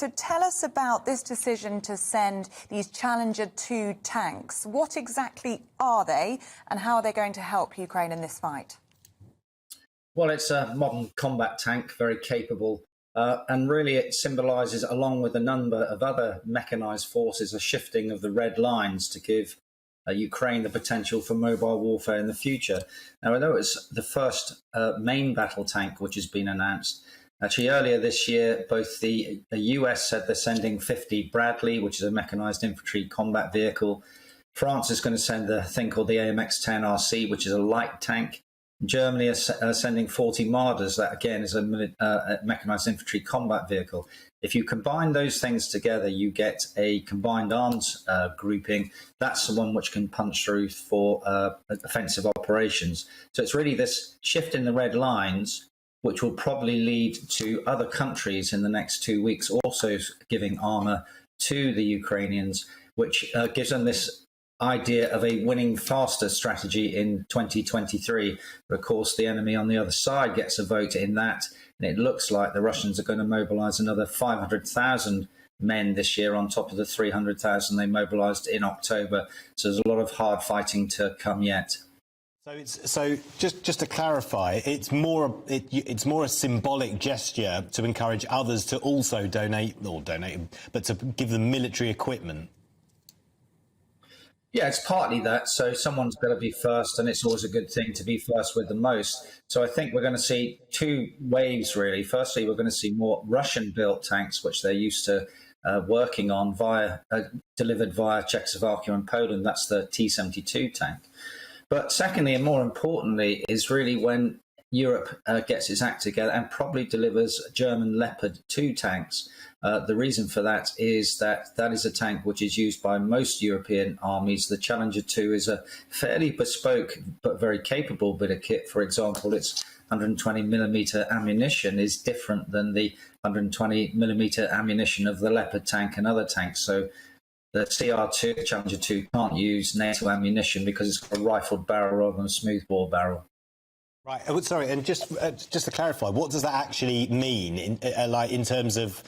So tell us about this decision to send these Challenger 2 tanks. What exactly are they and how are they going to help Ukraine in this fight? Well, it's a modern combat tank, very capable, and really it symbolises, along with a number of other mechanised forces, a shifting of the red lines to give Ukraine the potential for mobile warfare in the future. Now, I know it's the first main battle tank which has been announced. Actually, earlier this year, both the US said they're sending 50 Bradley, which is a mechanised infantry combat vehicle. France is going to send a thing called the AMX-10 RC, which is a light tank. Germany is sending 40 Marders. That, again, is a mechanised infantry combat vehicle. If you combine those things together, you get a combined arms grouping. That's the one which can punch through for offensive operations. So it's really this shift in the red lines, which will probably lead to other countries in the next 2 weeks also giving armour to the Ukrainians, which gives them this idea of a winning faster strategy in 2023. But of course, the enemy on the other side gets a vote in that, and it looks like the Russians are going to mobilise another 500,000 men this year on top of the 300,000 they mobilised in October. So there's a lot of hard fighting to come yet. So just to clarify, it's more a symbolic gesture to encourage others to also donate, but to give them military equipment. Yeah, it's partly that. So someone's got to be first, and it's always a good thing to be first with the most. So I think we're going to see two waves, really. Firstly, we're going to see more Russian-built tanks, which they're used to working on delivered via Czechoslovakia and Poland. That's the T-72 tank. But secondly, and more importantly, is really when Europe gets its act together and probably delivers German Leopard 2 tanks. The reason for that is that is a tank which is used by most European armies. The Challenger 2 is a fairly bespoke but very capable bit of kit. For example, its 120mm ammunition is different than the 120mm ammunition of the Leopard tank and other tanks. So the CR2, Challenger 2, can't use NATO ammunition because it's got a rifled barrel rather than a smoothbore barrel. Right. Sorry, and just to clarify, what does that actually mean in terms of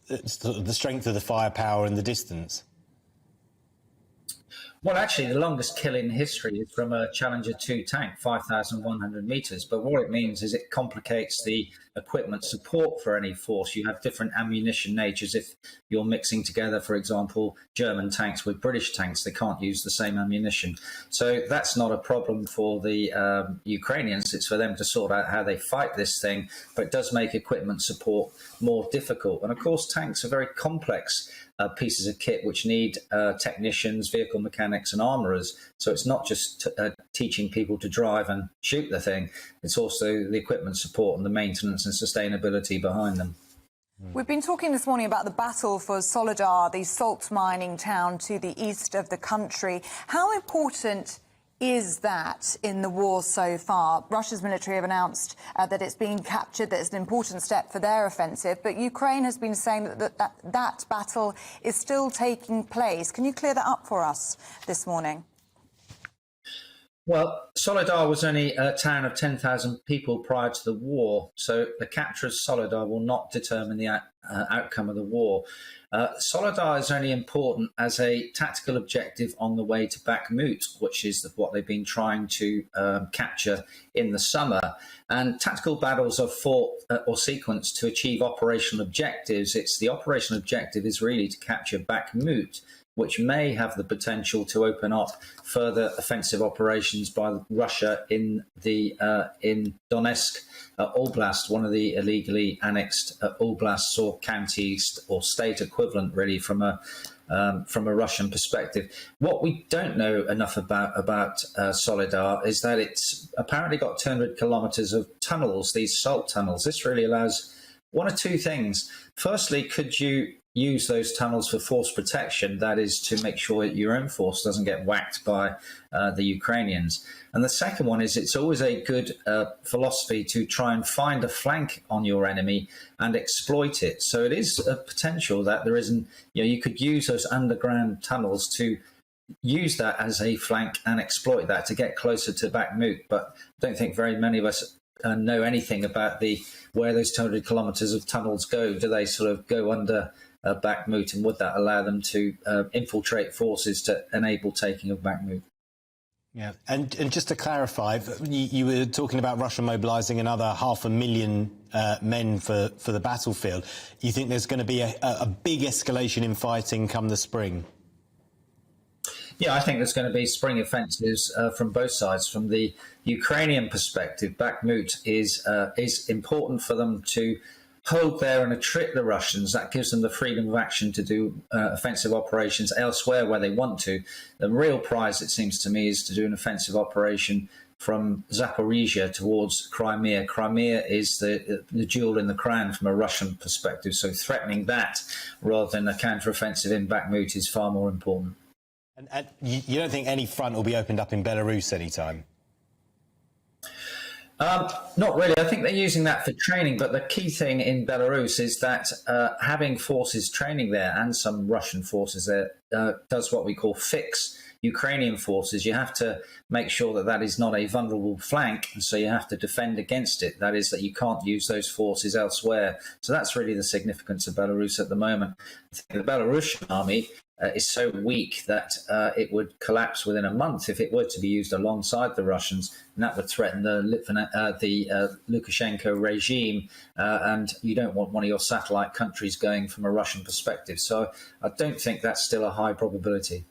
the strength of the firepower and the distance? Well, actually, the longest kill in history is from a Challenger 2 tank, 5,100 metres. But what it means is it complicates the equipment support for any force. You have different ammunition natures. If you're mixing together, for example, German tanks with British tanks, they can't use the same ammunition. So that's not a problem for the Ukrainians. It's for them to sort out how they fight this thing. But it does make equipment support more difficult. And of course, tanks are very complex pieces of kit which need technicians, vehicle mechanics and armourers. So it's not just teaching people to drive and shoot the thing. It's also the equipment support and the maintenance and sustainability behind them. We've been talking this morning about the battle for Soledar, the salt mining town to the east of the country. How important is that in the war so far? Russia's military have announced that it's been captured, that it's an important step for their offensive, but Ukraine has been saying that battle is still taking place. Can you clear that up for us this morning? Well, Soledar was only a town of 10,000 people prior to the war, so the capture of Soledar will not determine the outcome of the war. Soledar is only important as a tactical objective on the way to Bakhmut, which is what they've been trying to capture in the summer. And tactical battles are fought or sequenced to achieve operational objectives. The operational objective is really to capture Bakhmut, which may have the potential to open up further offensive operations by Russia in Donetsk Oblast, one of the illegally annexed oblasts or counties or state equivalent, really, from a Russian perspective. What we don't know enough about Soledar is that it's apparently got 200 kilometres of tunnels, these salt tunnels. This really allows one or two things. Firstly, could you use those tunnels for force protection, that is to make sure that your own force doesn't get whacked by the Ukrainians. And the second one is it's always a good philosophy to try and find a flank on your enemy and exploit it. So it is a potential that there isn't, you could use those underground tunnels to use that as a flank and exploit that to get closer to Bakhmut. But I don't think very many of us know anything about where those 200 kilometres of tunnels go. Do they sort of go under Bakhmut, and would that allow them to infiltrate forces to enable taking of Bakhmut? Yeah, and just to clarify, you were talking about Russia mobilising another 500,000 men for the battlefield. You think there's going to be a big escalation in fighting come the spring? Yeah, I think there's going to be spring offensives from both sides. From the Ukrainian perspective, Bakhmut is important for them to hold there and trick the Russians. That gives them the freedom of action to do offensive operations elsewhere where they want to. The real prize, it seems to me, is to do an offensive operation from Zaporizhia towards Crimea. Crimea is the jewel in the crown from a Russian perspective, so threatening that rather than a counteroffensive in Bakhmut is far more important. And you don't think any front will be opened up in Belarus anytime? Not really. I think they're using that for training, but the key thing in Belarus is that having forces training there, and some Russian forces there, does what we call fix Ukrainian forces. You have to make sure that that is not a vulnerable flank, and so you have to defend against it. That is, that you can't use those forces elsewhere. So that's really the significance of Belarus at the moment. I think the Belarusian army is so weak that it would collapse within a month if it were to be used alongside the Russians, and that would threaten the Lukashenko regime, and you don't want one of your satellite countries going from a Russian perspective. So I don't think that's still a high probability.